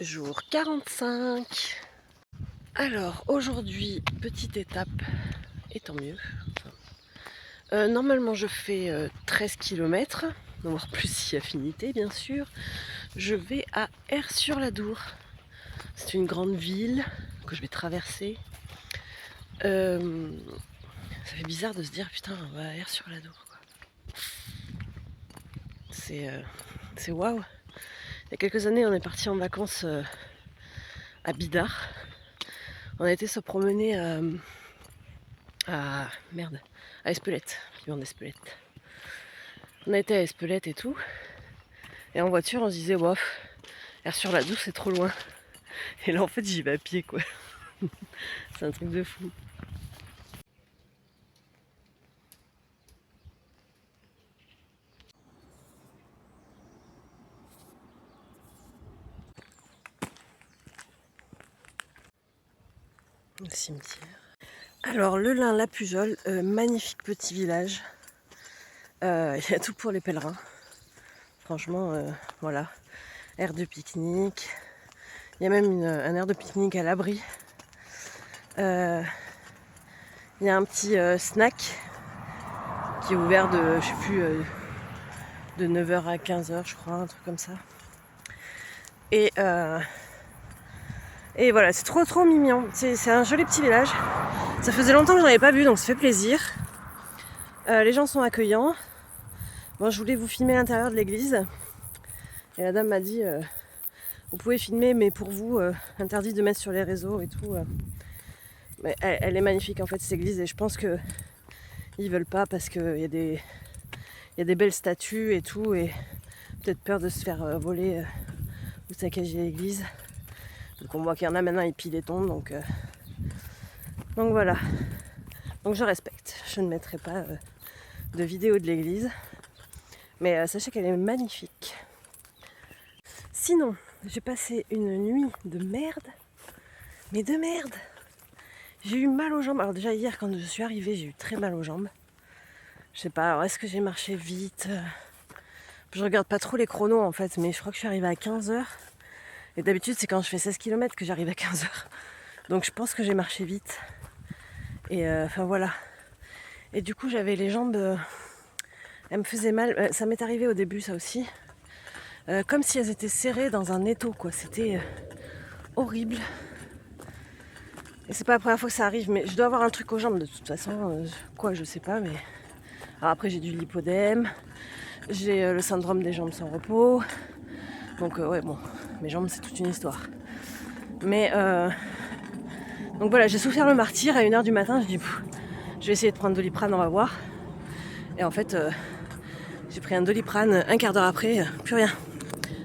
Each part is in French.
Jour 45. Alors aujourd'hui, petite étape, et tant mieux. Normalement je fais 13 km, voire plus si affinité bien sûr. Je vais à Aire-sur-l'Adour. C'est une grande ville que je vais traverser. Ça fait bizarre de se dire putain on va à Aire-sur-l'Adour quoi. C'est waouh. Il y a quelques années on est parti en vacances à Bidart. On a été se promener à Espelette, Lion d'Espelette. On a été à Espelette et tout. Et en voiture, on se disait, bof, Aire-sur-l'Adour, c'est trop loin. Et là, en fait, j'y vais à pied, quoi. C'est un truc de fou. Le cimetière. Alors, le Lin-la-Pujol, magnifique petit village. Il y a tout pour les pèlerins. Franchement, voilà. Aire de pique-nique. Il y a même un aire de pique-nique à l'abri. Il y a un petit snack qui est ouvert de, je sais plus, de 9h à 15h, je crois, un truc comme ça. Et voilà, c'est trop mignon. C'est un joli petit village. Ça faisait longtemps que j'en avais pas vu, donc ça fait plaisir. Les gens sont accueillants. Bon, je voulais vous filmer l'intérieur de l'église. Et la dame m'a dit, vous pouvez filmer, mais pour vous, interdit de mettre sur les réseaux et tout. Mais elle est magnifique en fait, cette église. Et je pense que ils veulent pas parce qu'il y a des belles statues et tout. Et peut-être peur de se faire voler ou saccager l'église. Donc on voit qu'il y en a maintenant, ils pillent les tombes. Donc voilà. Donc je respecte. Je ne mettrai pas de vidéo de l'église. Mais sachez qu'elle est magnifique. Sinon, j'ai passé une nuit de merde. Mais de merde. J'ai eu mal aux jambes. Alors déjà hier quand je suis arrivée, j'ai eu très mal aux jambes. Je sais pas, alors est-ce que j'ai marché vite? Je regarde pas trop les chronos en fait, mais je crois que je suis arrivée à 15h. Et d'habitude c'est quand je fais 16 km que j'arrive à 15h. Donc je pense que j'ai marché vite. Et enfin voilà. Et du coup j'avais les jambes... elles me faisaient mal. Ça m'est arrivé au début ça aussi. Comme si elles étaient serrées dans un étau quoi. C'était horrible. Et c'est pas la première fois que ça arrive, mais je dois avoir un truc aux jambes de toute façon. Quoi, je sais pas, mais... Alors après j'ai du lipodème. J'ai le syndrome des jambes sans repos. Donc ouais bon, mes jambes c'est toute une histoire. Mais donc voilà, j'ai souffert le martyre à 1h du matin, je dis je vais essayer de prendre Doliprane, on va voir. Et en fait j'ai pris un Doliprane, un quart d'heure après, plus rien.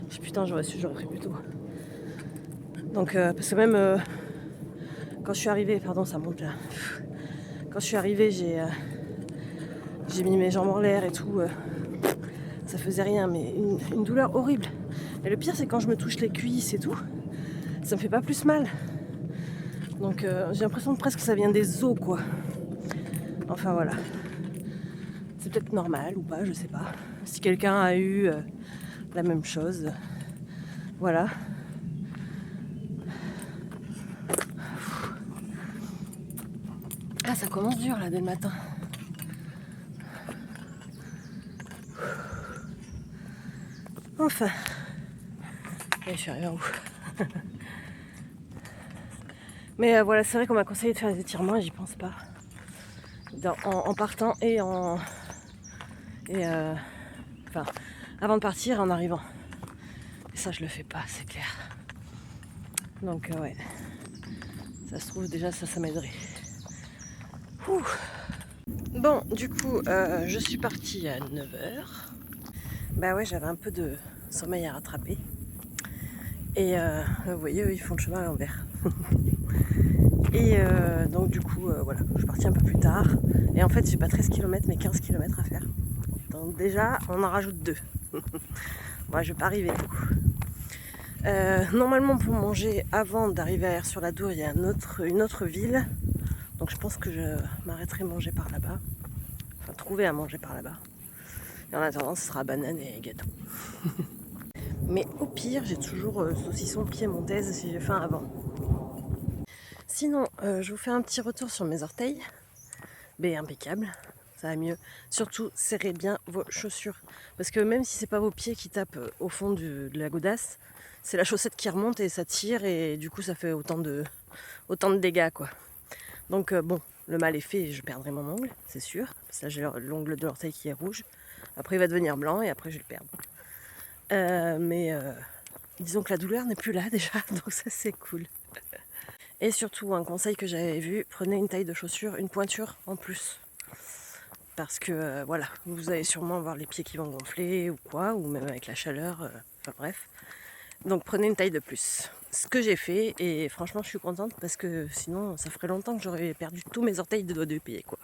Je dis putain j'aurais su, j'aurais pris plus tôt. Donc parce que même quand je suis arrivée, pardon ça monte là. Quand je suis arrivée j'ai mis mes jambes en l'air et tout. Ça faisait rien, mais une douleur horrible. Et le pire c'est quand je me touche les cuisses et tout, ça me fait pas plus mal. Donc j'ai l'impression que presque ça vient des os quoi. Enfin voilà. C'est peut-être normal ou pas, je sais pas. Si quelqu'un a eu la même chose. Voilà. Ah ça commence dur là dès le matin. Enfin. Et je suis arrivée en haut. Mais voilà, c'est vrai qu'on m'a conseillé de faire des étirements et j'y pense pas. En partant et en... enfin, avant de partir et en arrivant. Et ça je le fais pas, c'est clair. Donc ouais. Ça se trouve déjà ça m'aiderait. Ouh. Bon, du coup, je suis partie à 9h. Bah ouais, j'avais un peu de sommeil à rattraper. Et vous voyez, eux, ils font le chemin à l'envers. Et donc du coup, voilà, je suis partie un peu plus tard. Et en fait, j'ai pas 13 km, mais 15 km à faire. Donc déjà, on en rajoute 2. Moi, je vais pas arriver. Normalement, pour manger, avant d'arriver à Aire-sur-l'Adour, il y a une autre ville. Donc je pense que je m'arrêterai manger par là-bas. Enfin, trouver à manger par là-bas. Et en attendant, ce sera banane et gâteau. Mais au pire, j'ai toujours saucisson piémontaise si j'ai faim avant. Sinon, je vous fais un petit retour sur mes orteils. Ben impeccable, ça va mieux. Surtout, serrez bien vos chaussures. Parce que même si c'est pas vos pieds qui tapent au fond de la godasse, c'est la chaussette qui remonte et ça tire et du coup ça fait autant de dégâts quoi. Donc bon, le mal est fait et je perdrai mon ongle, c'est sûr. Parce que là j'ai l'ongle de l'orteil qui est rouge. Après il va devenir blanc et après je vais le perdre. Mais disons que la douleur n'est plus là déjà, donc ça c'est cool. Et surtout, un conseil que j'avais vu, prenez une taille de chaussure, une pointure en plus. Parce que voilà, vous allez sûrement avoir les pieds qui vont gonfler ou quoi, ou même avec la chaleur, enfin bref. Donc prenez une taille de plus. Ce que j'ai fait, et franchement je suis contente parce que sinon ça ferait longtemps que j'aurais perdu tous mes orteils de doigts de pied quoi.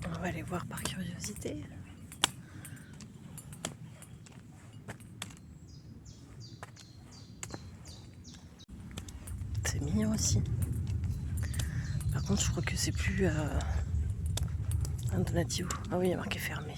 On va aller voir par curiosité. C'est mignon aussi. Par contre, je crois que c'est plus un Donativo. Ah oui, il y a marqué fermé.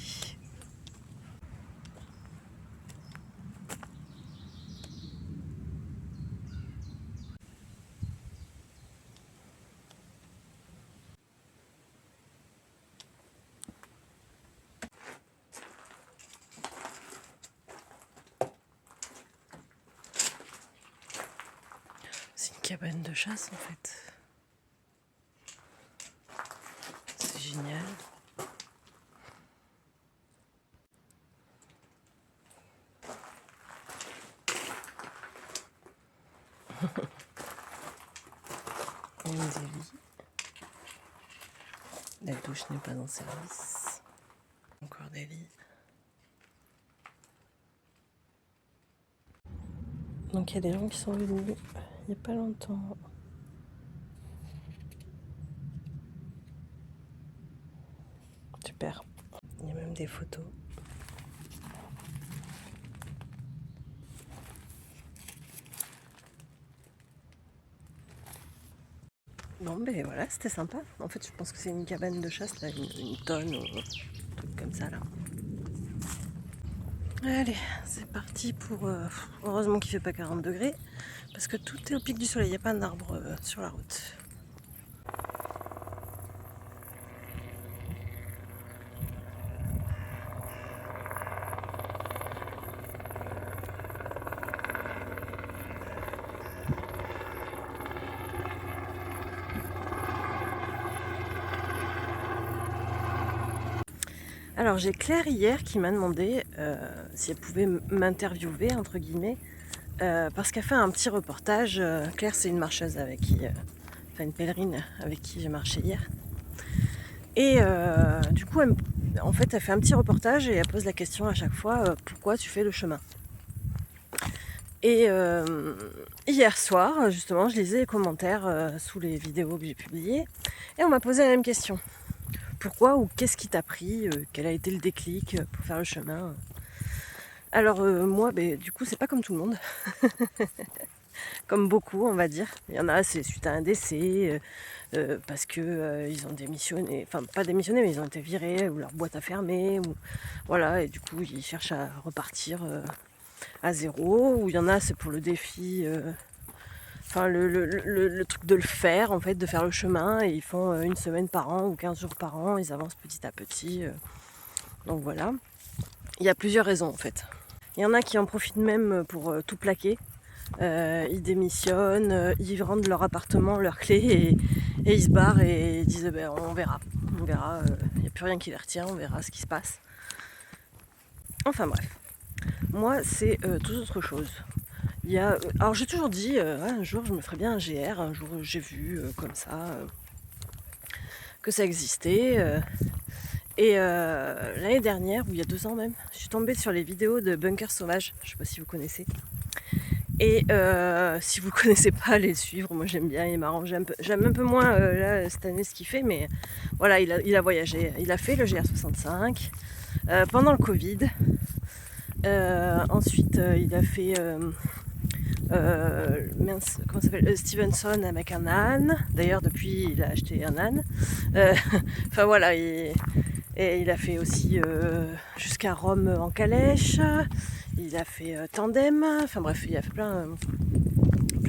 C'est une cabane de chasse en fait. C'est génial. Il y a des lits. La douche n'est pas en service. Encore des lits. Donc il y a des gens qui sont venus il n'y a pas longtemps. Super. Il y a même des photos. Bon ben voilà, c'était sympa. En fait je pense que c'est une cabane de chasse, là, une tonne ou un truc comme ça là. Allez, c'est parti pour... heureusement qu'il fait pas 40 degrés, parce que tout est au pic du soleil, il n'y a pas d'arbre sur la route. Alors j'ai Claire hier qui m'a demandé si elle pouvait m'interviewer entre guillemets parce qu'elle fait un petit reportage. Claire c'est une marcheuse avec qui, enfin une pèlerine avec qui j'ai marché hier. Et du coup en fait elle fait un petit reportage et elle pose la question à chaque fois pourquoi tu fais le chemin. Et hier soir justement je lisais les commentaires sous les vidéos que j'ai publiées et on m'a posé la même question. Pourquoi ou qu'est-ce qui t'a pris, quel a été le déclic pour faire le chemin? Alors moi, du coup, c'est pas comme tout le monde, comme beaucoup, on va dire. Il y en a, c'est suite à un décès, parce que ils ont démissionné, enfin pas démissionné, mais ils ont été virés ou leur boîte a fermé, ou voilà, et du coup ils cherchent à repartir à zéro. Ou il y en a, c'est pour le défi. Enfin, le truc de le faire, en fait, de faire le chemin, et ils font une semaine par an ou 15 jours par an, ils avancent petit à petit. Donc voilà. Il y a plusieurs raisons en fait. Il y en a qui en profitent même pour tout plaquer. Ils démissionnent, ils rendent leur appartement, leurs clés et ils se barrent et ils disent on verra. On verra, il n'y a plus rien qui les retient, on verra ce qui se passe. Enfin bref. Moi c'est tout autre chose. Alors j'ai toujours dit, un jour je me ferais bien un GR, un jour j'ai vu comme ça que ça existait. Et l'année dernière, ou il y a 2 ans même, je suis tombée sur les vidéos de Bunker Sauvage, je sais pas si vous connaissez. Et si vous connaissez pas, allez le suivre, moi j'aime bien, il est marrant, j'aime un peu moins là, cette année ce qu'il fait, mais voilà, il a voyagé, il a fait le GR65 pendant le Covid. Ensuite il a fait comment ça s'appelle, Stevenson avec un âne. D'ailleurs depuis il a acheté un âne. Enfin voilà, Et il a fait aussi jusqu'à Rome en calèche. Il a fait tandem. Enfin bref, il a fait plein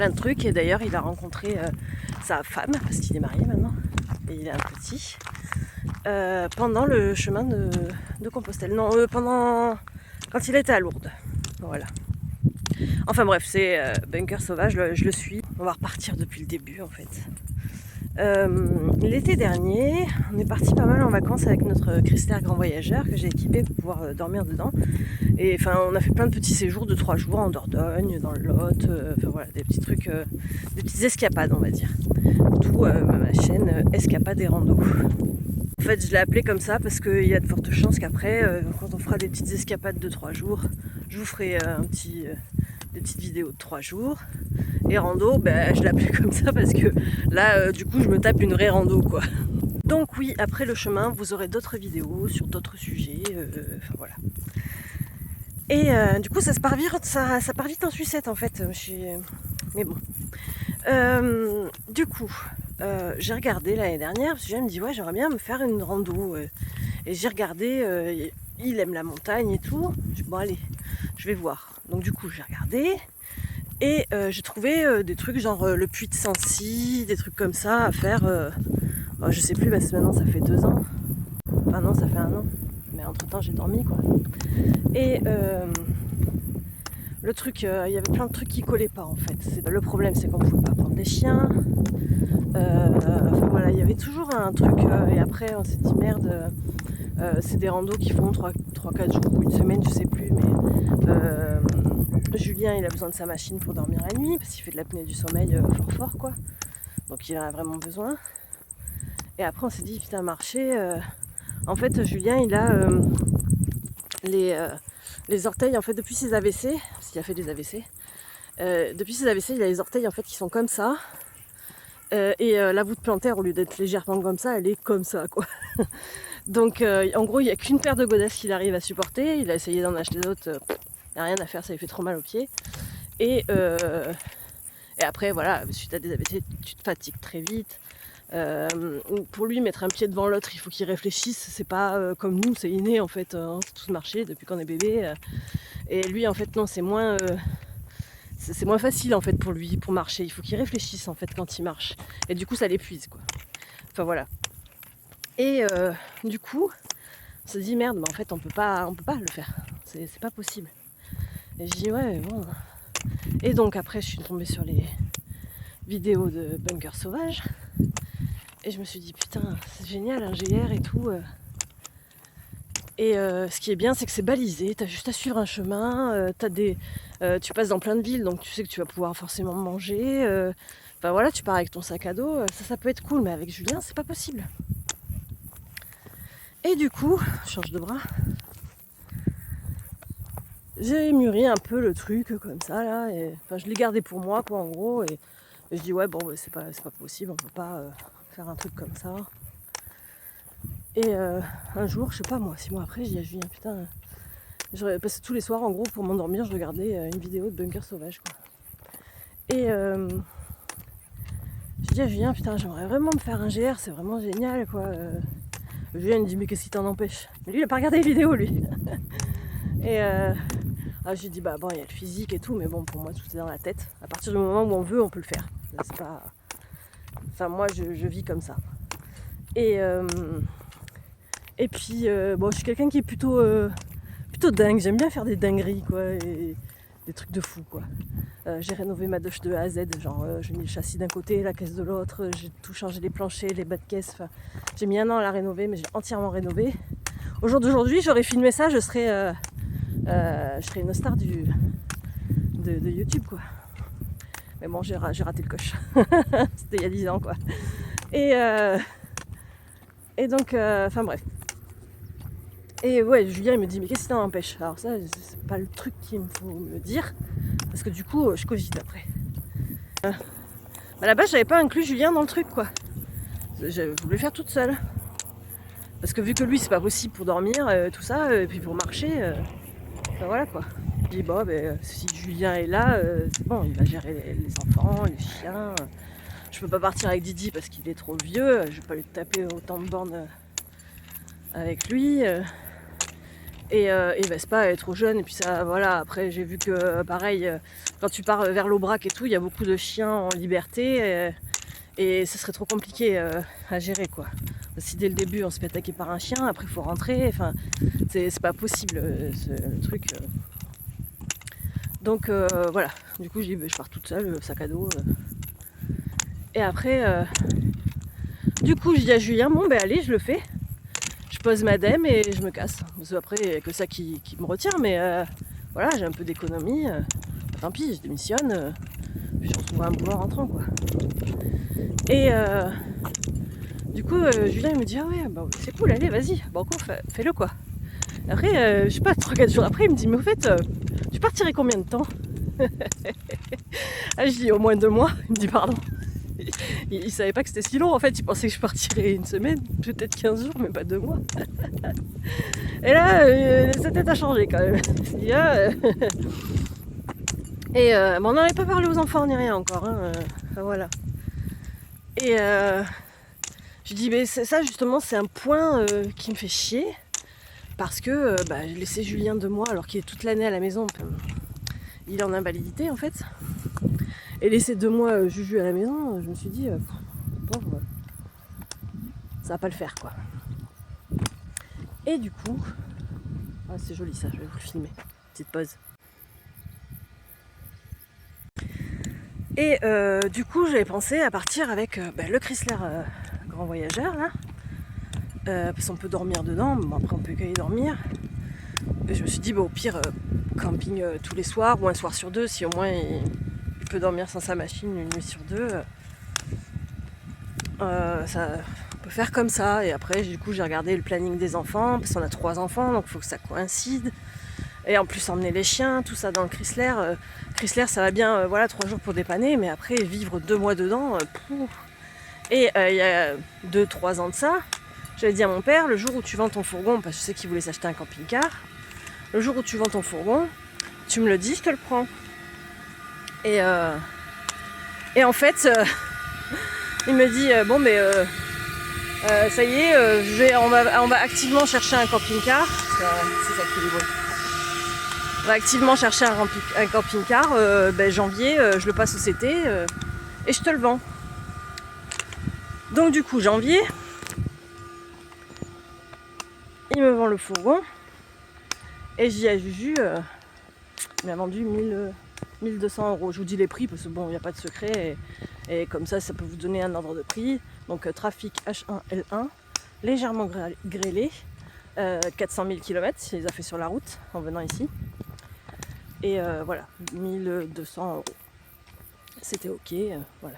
de trucs. Et d'ailleurs, il a rencontré sa femme, parce qu'il est marié maintenant. Et il a un petit. Pendant le chemin de Compostelle. Non, quand il était à Lourdes. Voilà. Enfin bref, c'est Bunker Sauvage, je le suis. On va repartir depuis le début en fait. L'été dernier, on est parti pas mal en vacances avec notre Chrysler Grand Voyageur que j'ai équipé pour pouvoir dormir dedans. Et enfin, on a fait plein de petits séjours de 3 jours en Dordogne, dans le Lot, enfin voilà, des petits trucs, des petites escapades on va dire. D'où ma chaîne Escapades et Rando. En fait, je l'ai appelé comme ça parce qu'il y a de fortes chances qu'après, quand on fera des petites escapades de 3 jours, je vous ferai des petites vidéos de 3 jours. Et rando, je l'ai appelé comme ça parce que là, du coup, je me tape une vraie rando, quoi. Donc oui, après le chemin, vous aurez d'autres vidéos sur d'autres sujets, enfin voilà. Et du coup, ça part vite en sucette, en fait. Mais bon. Du coup, j'ai regardé l'année dernière, parce que je me dis, ouais, j'aimerais bien me faire une rando. Et j'ai regardé, il aime la montagne et tout. Je dis, bon, allez, je vais voir. Donc du coup, j'ai regardé. Et j'ai trouvé des trucs genre le puits de Sancy, des trucs comme ça à faire. Je sais plus, maintenant ça fait 2 ans. Enfin non, ça fait 1 an. Mais entre temps j'ai dormi quoi. Et le truc, il y avait plein de trucs qui collaient pas en fait. Le problème c'est qu'on pouvait pas prendre des chiens. Enfin voilà, il y avait toujours un truc. Et après on s'est dit merde, c'est des randos qui font 3-4 jours ou une semaine, je sais plus. Mais Julien il a besoin de sa machine pour dormir la nuit parce qu'il fait de l'apnée du sommeil fort quoi, donc il en a vraiment besoin. Et après on s'est dit putain marcher, en fait Julien il a les orteils en fait depuis ses AVC, parce qu'il a fait des AVC, depuis ses AVC il a les orteils en fait qui sont comme ça, et la voûte plantaire au lieu d'être légèrement comme ça elle est comme ça quoi. Donc en gros il n'y a qu'une paire de godasses qu'il arrive à supporter, il a essayé d'en acheter d'autres, il n'y a rien à faire, ça lui fait trop mal aux pieds. Et après, voilà, suite à des AVC, tu te fatigues très vite. Pour lui, mettre un pied devant l'autre, il faut qu'il réfléchisse. C'est pas comme nous, c'est inné en fait. On sait tous marcher depuis qu'on est bébé. Et lui, en fait, non, c'est moins facile en fait pour lui, pour marcher. Il faut qu'il réfléchisse en fait quand il marche. Et du coup, ça l'épuise quoi. Enfin voilà. Et du coup, on se dit merde, mais en fait, on peut pas le faire. C'est pas possible. Et je dis ouais bon. Et donc après je suis tombée sur les vidéos de Bunker Sauvage. Et je me suis dit putain c'est génial un GR et tout. Et ce qui est bien c'est que c'est balisé, t'as juste à suivre un chemin, tu passes dans plein de villes donc tu sais que tu vas pouvoir forcément manger. Enfin voilà, tu pars avec ton sac à dos, ça peut être cool, mais avec Julien c'est pas possible. Et du coup, je change de bras. J'ai mûri un peu le truc comme ça là, et enfin je l'ai gardé pour moi quoi en gros, et je dis ouais bon c'est pas possible, on peut pas faire un truc comme ça. Et un jour, je sais pas moi, 6 mois après, je dis à Julien putain, j'aurais passé tous les soirs en gros pour m'endormir, je regardais une vidéo de Bunker Sauvage quoi. Et je dis à Julien putain j'aimerais vraiment me faire un GR, c'est vraiment génial quoi. Julien me dit mais qu'est-ce qui t'en empêche? Mais lui il a pas regardé les vidéos lui. Et j'ai dit bah bon il y a le physique et tout, mais bon pour moi tout est dans la tête. À partir du moment où on veut on peut le faire. C'est pas... Enfin moi je vis comme ça. Et puis bon je suis quelqu'un qui est plutôt dingue, j'aime bien faire des dingueries quoi, et des trucs de fou quoi. J'ai rénové ma douche de A à Z, genre j'ai mis le châssis d'un côté, la caisse de l'autre, j'ai tout changé, les planchers, les bas de caisse, enfin j'ai mis 1 an à la rénover, mais j'ai entièrement rénové. Au jour d'aujourd'hui j'aurais filmé ça, je serais une star de YouTube quoi. Mais bon j'ai raté le coche. C'était il y a 10 ans quoi. Et donc enfin bref. Et ouais Julien il me dit mais qu'est-ce qui t'en empêche? Alors ça c'est pas le truc qu'il me faut me dire, parce que du coup je cogite après. À la base j'avais pas inclus Julien dans le truc quoi. Je voulais faire toute seule. Parce que vu que lui c'est pas possible pour dormir, tout ça, et puis pour marcher, ben voilà quoi. Je dis bon si Julien est là, c'est bon, il va gérer les enfants, les chiens. Je peux pas partir avec Didi parce qu'il est trop vieux, je vais pas lui taper autant de bornes avec lui. Et Vespa est trop jeune, et puis ça, voilà, après j'ai vu que pareil, quand tu pars vers l'Aubrac et tout, il y a beaucoup de chiens en liberté, et ce serait trop compliqué à gérer quoi. Si dès le début on se fait attaquer par un chien, après il faut rentrer, enfin c'est pas possible le truc. Donc voilà, du coup je pars toute seule, sac à dos. Et après, du coup je dis à Julien, bon ben allez, je le fais. Je pose ma dème et je me casse. Parce que après, il n'y a que ça qui me retient, mais voilà, j'ai un peu d'économie. Tant pis, je démissionne. Puis je retrouve un boulot en rentrant, quoi. Et du coup, Julien il me dit, ah ouais, bah, c'est cool, allez, vas-y, banco, fais-le, quoi. Après, je sais pas, 3-4 jours après, il me dit, mais au fait, tu partirais combien de temps? Ah, je dis, au moins 2 mois. Il me dit, pardon. Il savait pas que c'était si long, en fait, il pensait que je partirais une semaine, peut-être 15 jours, mais pas 2 mois. Et là, sa tête a changé quand même. Et on n'en avait pas parlé aux enfants ni rien encore, hein, voilà. Et je dis, mais ça justement, c'est un point qui me fait chier, parce que j'ai laissé Julien 2 mois alors qu'il est toute l'année à la maison. Il est en invalidité en fait. Et laisser 2 mois Juju à la maison, je me suis dit, pauvre, ça va pas le faire quoi. Et du coup, c'est joli ça, je vais vous le filmer. Petite pause. Et du coup, j'avais pensé à partir avec le Chrysler Grand Voyageur là. Parce qu'on peut dormir dedans, bon, après on peut y dormir. Et je me suis dit, au pire, camping tous les soirs, ou un soir sur 2, si au moins il peut dormir sans sa machine une nuit sur 2. Ça, on peut faire comme ça. Et après, du coup, j'ai regardé le planning des enfants, parce qu'on a 3 enfants, donc il faut que ça coïncide. Et en plus, emmener les chiens, tout ça dans le Chrysler. Chrysler, ça va bien, 3 jours pour dépanner, mais après, vivre 2 mois dedans, Et il y a 2-3 ans de ça, j'avais dit à mon père, le jour où tu vends ton fourgon, parce que je sais qu'il voulait s'acheter un camping-car, le jour où tu vends ton fourgon, tu me le dis, je te le prends. Et en fait, il me dit, ça y est, on va activement chercher un camping-car. C'est ça qui est du bruit. On va activement chercher un camping-car, janvier, je le passe au CT et je te le vends. Donc du coup, janvier, il me vend le fourgon et je dis à Juju, il m'a vendu 1200 €. Je vous dis les prix parce que bon, il n'y a pas de secret et comme ça peut vous donner un ordre de prix. Donc trafic H1L1, légèrement grêlé, 400 000 km, il les a fait sur la route en venant ici. Et voilà, 1200 €. C'était ok, voilà.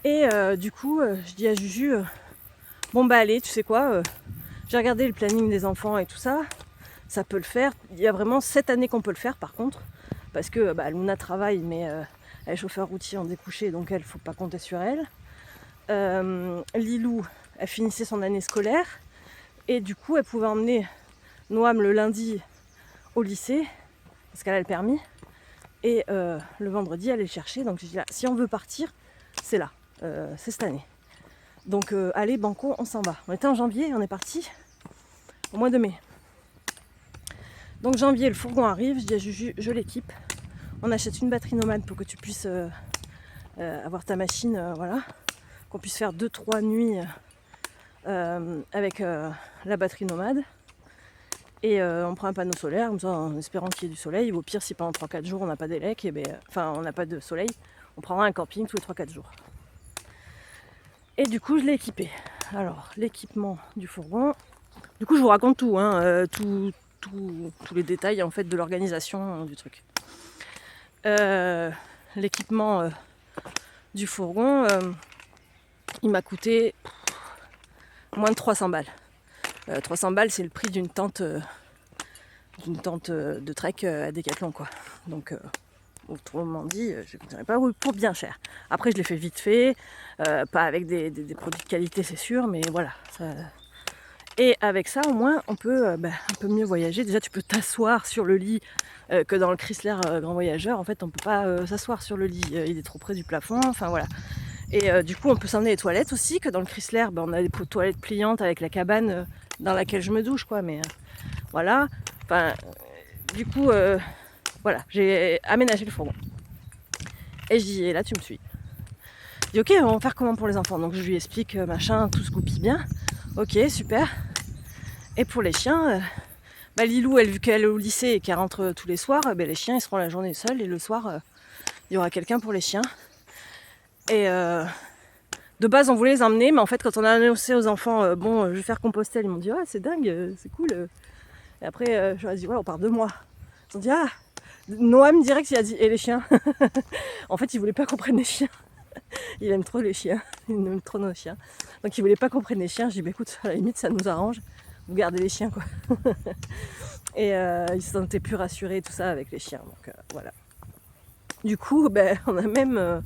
Et du coup, je dis à Juju, allez, tu sais quoi, j'ai regardé le planning des enfants et tout ça, ça peut le faire. Il y a vraiment cette année qu'on peut le faire par contre, parce que Luna travaille, mais elle est chauffeur routier en découché, donc elle, faut pas compter sur elle. Lilou, elle finissait son année scolaire, et du coup, elle pouvait emmener Noam le lundi au lycée, parce qu'elle a le permis, et le vendredi, elle allait le chercher. Donc je dis là, si on veut partir, c'est là, c'est cette année. Donc allez, banco, on s'en va. On était en janvier, on est parti au mois de mai. Donc janvier, le fourgon arrive, je dis à Juju, je l'équipe. On achète une batterie nomade pour que tu puisses avoir ta machine, voilà. Qu'on puisse faire 2-3 nuits avec la batterie nomade. Et on prend un panneau solaire, comme ça, en espérant qu'il y ait du soleil. Au pire, si pendant 3-4 jours on n'a pas d'élec, on n'a pas de soleil, on prendra un camping tous les 3-4 jours. Et du coup, je l'ai équipé. Alors, l'équipement du fourgon. Du coup, je vous raconte tout, hein, tous les détails en fait de l'organisation du truc. L'équipement du fourgon, il m'a coûté moins de 300 balles. 300 balles, c'est le prix d'une tente de trek à Decathlon, quoi. Donc, autrement dit, je ne dirais pas pour bien cher. Après, je l'ai fait vite fait, pas avec des produits de qualité, c'est sûr, mais voilà. Ça... Et avec ça, au moins, on peut un peu mieux voyager. Déjà, tu peux t'asseoir sur le lit que dans le Chrysler Grand Voyageur. En fait, on ne peut pas s'asseoir sur le lit. Il est trop près du plafond. Enfin, voilà. Et du coup, on peut s'emmener les toilettes aussi, que dans le Chrysler, on a des toilettes pliantes avec la cabane dans laquelle je me douche, quoi. Mais voilà. Enfin, du coup, voilà, j'ai aménagé le fourgon. Et je dis, et là, tu me suis. Je dis, ok, on va faire comment pour les enfants? Donc je lui explique, machin, tout se goupille bien. Ok, super. Et pour les chiens, Lilou, vu qu'elle est au lycée et qu'elle rentre tous les soirs, les chiens, ils seront la journée seuls. Et le soir, il y aura quelqu'un pour les chiens. Et de base, on voulait les emmener, mais en fait, quand on a annoncé aux enfants, bon, je vais faire Compostelle, ils m'ont dit, ah, c'est dingue, c'est cool. Et après, je leur ai dit, ouais, on part 2 mois. Ils ont dit, ah, Noam direct, il a dit, et les chiens? En fait, il voulait pas qu'on prenne les chiens. Il aime trop les chiens, il aime trop nos chiens. Donc, il voulait pas qu'on prenne les chiens. Je dis, bah écoute, à la limite, ça nous arrange. Vous gardez les chiens, quoi. Et ils se sentaient plus rassurés, tout ça, avec les chiens. Donc, voilà. Du coup, on a même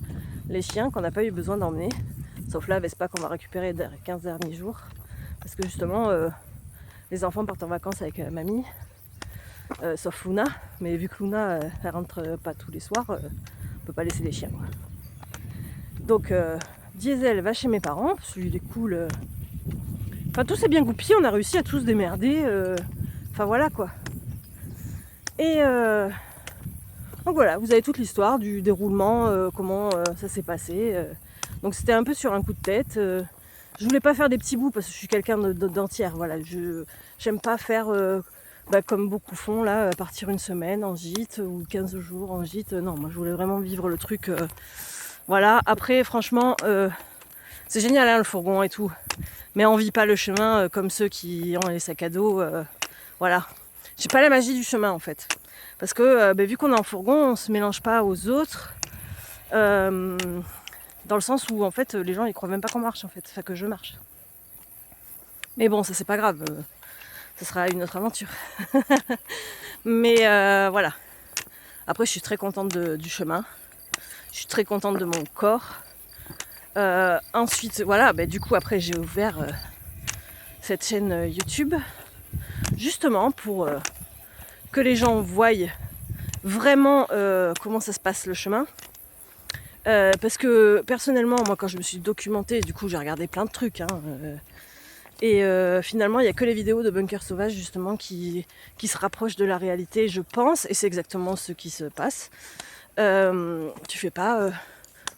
les chiens qu'on n'a pas eu besoin d'emmener. Sauf la Vespa qu'on va récupérer les 15 derniers jours. Parce que justement, les enfants partent en vacances avec mamie. Sauf Luna. Mais vu que Luna, elle rentre pas tous les soirs, on peut pas laisser les chiens, quoi. Donc, Diesel va chez mes parents, parce qu'il est cool. Enfin, tout s'est bien goupillé, on a réussi à tous se démerder. Enfin, voilà, quoi. Et donc voilà, vous avez toute l'histoire du déroulement, comment ça s'est passé. Donc c'était un peu sur un coup de tête. Je voulais pas faire des petits bouts parce que je suis quelqu'un d'entière. Voilà, j'aime pas faire comme beaucoup font là, partir une semaine en gîte ou 15 jours en gîte. Non, moi je voulais vraiment vivre le truc. Voilà, après franchement, c'est génial hein, le fourgon et tout. Mais on vit pas le chemin comme ceux qui ont les sacs à dos. Voilà, j'ai pas la magie du chemin en fait. Parce que vu qu'on est en fourgon, on se mélange pas aux autres. Dans le sens où en fait les gens ils croient même pas qu'on marche en fait, enfin que je marche. Mais bon, ça c'est pas grave, ça sera une autre aventure. Mais voilà. Après je suis très contente du chemin. Je suis très contente de mon corps. Ensuite, voilà, du coup après j'ai ouvert cette chaîne YouTube justement pour que les gens voient vraiment comment ça se passe le chemin. Parce que personnellement, moi quand je me suis documentée, du coup j'ai regardé plein de trucs. Et finalement, il n'y a que les vidéos de Bunker Sauvage justement qui se rapprochent de la réalité, je pense, et c'est exactement ce qui se passe. Tu fais pas...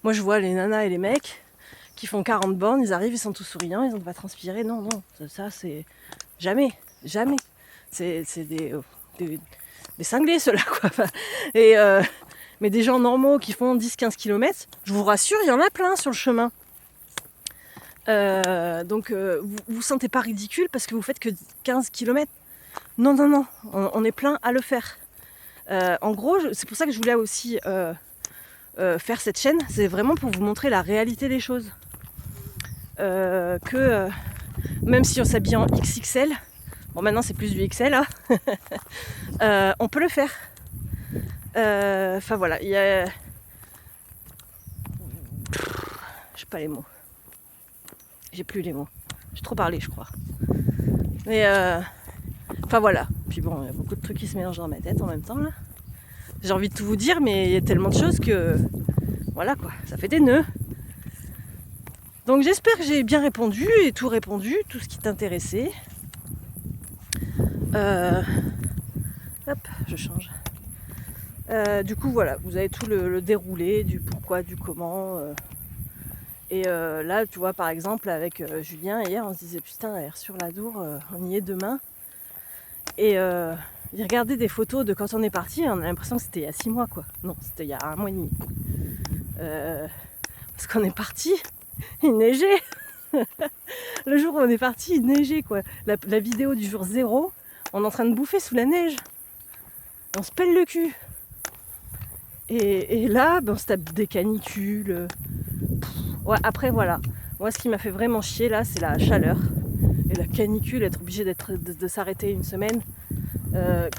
Moi je vois les nanas et les mecs qui font 40 bornes, ils arrivent, ils sont tous souriants, ils ont pas transpiré. Non, ça c'est... Jamais. C'est des cinglés ceux-là, quoi. Et... mais des gens normaux qui font 10-15 km, je vous rassure, il y en a plein sur le chemin. Donc vous vous sentez pas ridicule parce que vous faites que 15 km. Non, on est plein à le faire. En gros, c'est pour ça que je voulais aussi faire cette chaîne, c'est vraiment pour vous montrer la réalité des choses. Même si on s'habille en XXL, bon maintenant c'est plus du XL, hein, on peut le faire. Enfin voilà, il y a... J'ai pas les mots. J'ai plus les mots. J'ai trop parlé, je crois. Mais enfin voilà. Puis bon, il y a beaucoup de trucs qui se mélangent dans ma tête en même temps là. J'ai envie de tout vous dire, mais il y a tellement de choses que voilà quoi, ça fait des nœuds. Donc j'espère que j'ai bien répondu et tout répondu, tout ce qui t'intéressait. Hop, je change. Du coup voilà, vous avez tout le déroulé du pourquoi, du comment. Et là, tu vois, par exemple, avec Julien, hier, on se disait, putain, Aires-sur-l'Adour, on y est demain. Et il regardait des photos de quand on est parti, on a l'impression que c'était il y a 6 mois, quoi. Non, c'était il y a 1 mois et demi. Parce qu'on est parti, il neigeait. Le jour où on est parti, il neigeait, quoi. La vidéo du jour 0, on est en train de bouffer sous la neige. On se pèle le cul. Et là, on se tape des canicules. Ouais, après voilà, moi ce qui m'a fait vraiment chier là c'est la chaleur et la canicule, être obligé de s'arrêter une semaine,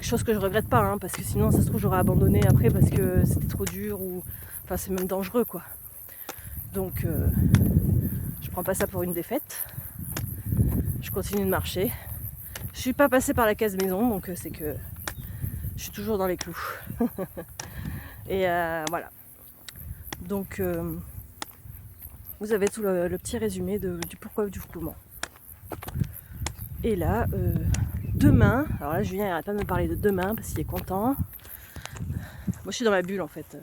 chose que je regrette pas hein, parce que sinon ça se trouve j'aurais abandonné après parce que c'était trop dur ou enfin c'est même dangereux quoi. Donc je prends pas ça pour une défaite, je continue de marcher. Je suis pas passée par la case maison donc c'est que je suis toujours dans les clous. Et voilà. Donc vous avez tout le petit résumé du pourquoi du comment. Et là, demain, alors là Julien n'arrête pas de me parler de demain parce qu'il est content. Moi je suis dans ma bulle en fait.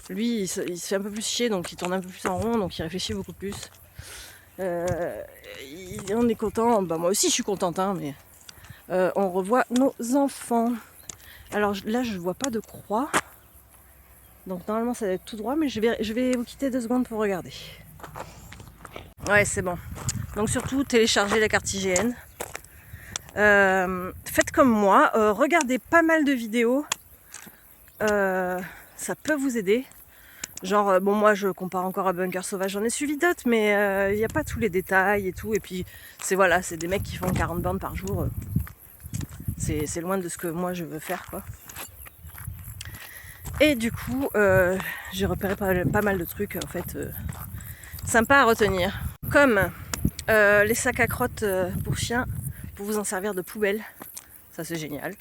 Lui il se fait un peu plus chier, donc il tourne un peu plus en rond, donc il réfléchit beaucoup plus. On est content, bah moi aussi je suis contente, hein, mais on revoit nos enfants. Alors là je vois pas de croix, donc normalement ça va être tout droit, mais je vais vous quitter 2 secondes pour regarder. Ouais, c'est bon. Donc surtout téléchargez la carte IGN. Faites comme moi, regardez pas mal de vidéos, ça peut vous aider. Genre, bon, moi je compare encore à Bunker Sauvage, j'en ai suivi d'autres, mais il n'y a pas tous les détails et tout. Et puis, c'est des mecs qui font 40 bandes par jour. C'est loin de ce que moi je veux faire, quoi. Et du coup, j'ai repéré pas mal de trucs, en fait, sympas à retenir. Comme les sacs à crottes pour chiens, pour vous en servir de poubelle. Ça, c'est génial.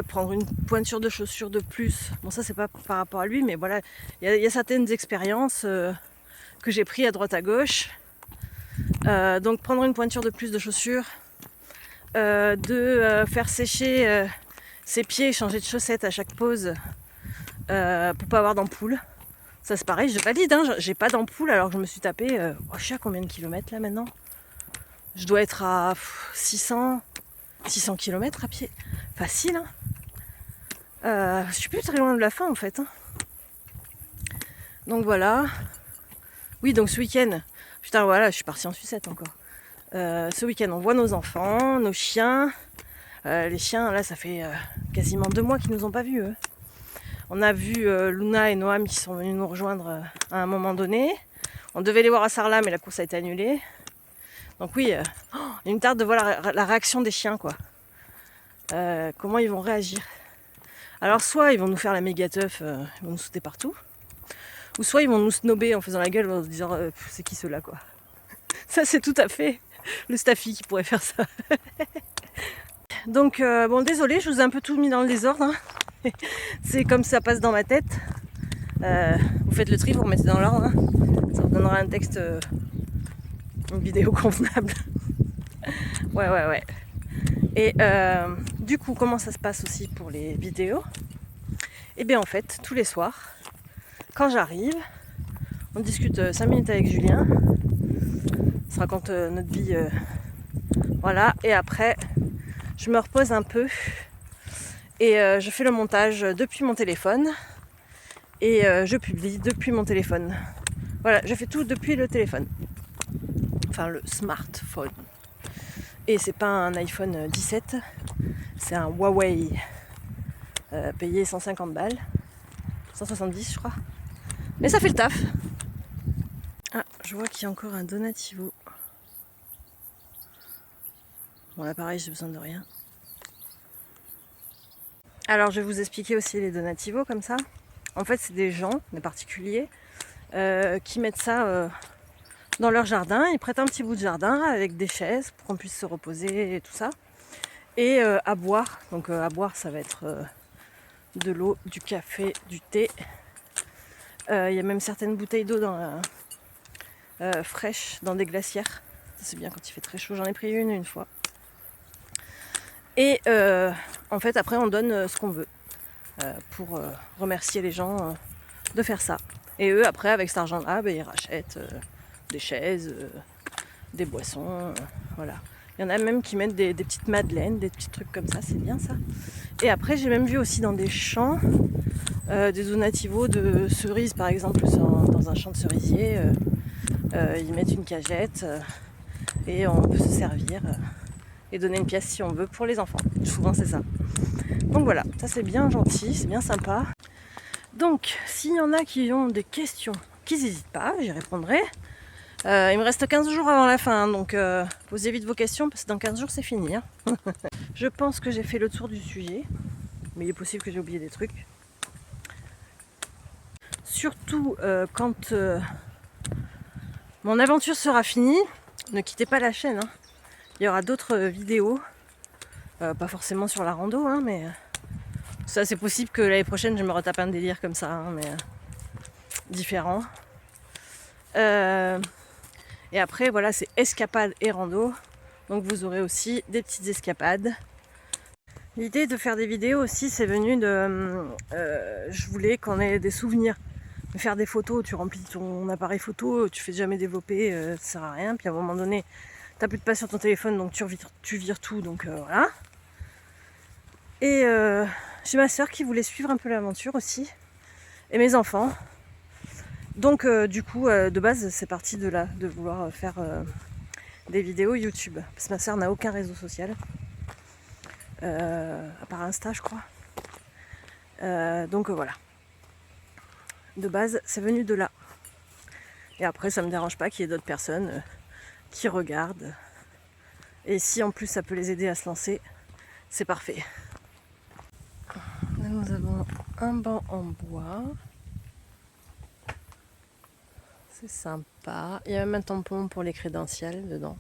Prendre une pointure de chaussures de plus. Bon, ça c'est pas par rapport à lui, mais voilà, il y a certaines expériences que j'ai prises à droite à gauche. Donc prendre une pointure de plus de chaussures, faire sécher ses pieds, changer de chaussettes à chaque pause pour pas avoir d'ampoule. Ça c'est pareil, je valide, hein, j'ai pas d'ampoule alors que je me suis tapé, je sais à combien de kilomètres là maintenant. Je dois être à 600 km à pied. Facile, hein. Je suis plus très loin de la fin en fait, hein. Donc voilà. Oui, donc ce week-end, putain voilà, je suis partie en sucette encore. Ce week-end, on voit nos enfants, nos chiens. Les chiens, là, ça fait quasiment 2 mois qu'ils nous ont pas vus. Eux. On a vu Luna et Noam qui sont venus nous rejoindre à un moment donné. On devait les voir à Sarlat, mais la course a été annulée. Donc oui, il me tarde de voir la réaction des chiens, quoi. Comment ils vont réagir. Alors soit ils vont nous faire la méga teuf, ils vont nous sauter partout, ou soit ils vont nous snober en faisant la gueule en se disant c'est qui ceux-là, quoi. Ça c'est tout à fait le staffy qui pourrait faire ça. Donc bon, désolé, je vous ai un peu tout mis dans le désordre, hein. C'est comme ça passe dans ma tête. Vous faites le tri, vous remettez dans l'ordre, hein. Ça vous donnera un texte, une vidéo convenable. Ouais. Et du coup, comment ça se passe aussi pour les vidéos? Et bien en fait, tous les soirs, quand j'arrive, on discute 5 minutes avec Julien, on se raconte notre vie, voilà, et après, je me repose un peu et je fais le montage depuis mon téléphone et je publie depuis mon téléphone. Voilà, je fais tout depuis le téléphone, enfin le smartphone. Et c'est pas un iPhone 17, c'est un Huawei payé 150 balles, 170 je crois. Mais ça fait le taf. Ah, je vois qu'il y a encore un Donativo. Bon là pareil, j'ai besoin de rien. Alors je vais vous expliquer aussi les Donativos comme ça. En fait c'est des gens, des particuliers, qui mettent ça dans leur jardin. Ils prêtent un petit bout de jardin avec des chaises pour qu'on puisse se reposer et tout ça. Et à boire. Donc à boire ça va être de l'eau, du café, du thé. Il y a même certaines bouteilles d'eau fraîches dans des glacières. C'est bien quand il fait très chaud. J'en ai pris une fois. Et en fait après on donne ce qu'on veut pour remercier les gens de faire ça. Et eux après avec cet argent là ils rachètent des chaises, des boissons, voilà. Il y en a même qui mettent des petites madeleines, des petits trucs comme ça, c'est bien ça. Et après j'ai même vu aussi dans des champs des donativos de cerises par exemple, dans un champ de cerisier, ils mettent une cagette et on peut se servir et donner une pièce si on veut pour les enfants. Souvent c'est ça. Donc voilà, ça c'est bien gentil, c'est bien sympa. Donc s'il y en a qui ont des questions, qu'ils n'hésitent pas, j'y répondrai. Il me reste 15 jours avant la fin, donc posez vite vos questions parce que dans 15 jours c'est fini. Hein. Je pense que j'ai fait le tour du sujet, mais il est possible que j'ai oublié des trucs. Surtout quand mon aventure sera finie, ne quittez pas la chaîne. Hein. Il y aura d'autres vidéos, pas forcément sur la rando, hein, mais ça c'est possible que l'année prochaine je me retape un délire comme ça, hein, mais différent. Et après voilà, c'est escapade et rando. Donc vous aurez aussi des petites escapades. L'idée de faire des vidéos aussi, c'est venu de... je voulais qu'on ait des souvenirs. Faire des photos, tu remplis ton appareil photo, tu fais jamais développer, ça sert à rien. Puis à un moment donné, t'as plus de place sur ton téléphone, donc tu vires tout, donc voilà. Et j'ai ma soeur qui voulait suivre un peu l'aventure aussi, et mes enfants. Donc du coup, de base, c'est parti de là, de vouloir faire des vidéos YouTube. Parce que ma soeur n'a aucun réseau social, à part Insta, je crois. Donc voilà. De base, c'est venu de là. Et après, ça me dérange pas qu'il y ait d'autres personnes qui regardent. Et si en plus ça peut les aider à se lancer, c'est parfait. Là, nous avons un banc en bois. C'est sympa. Il y a même un tampon pour les crédentials dedans.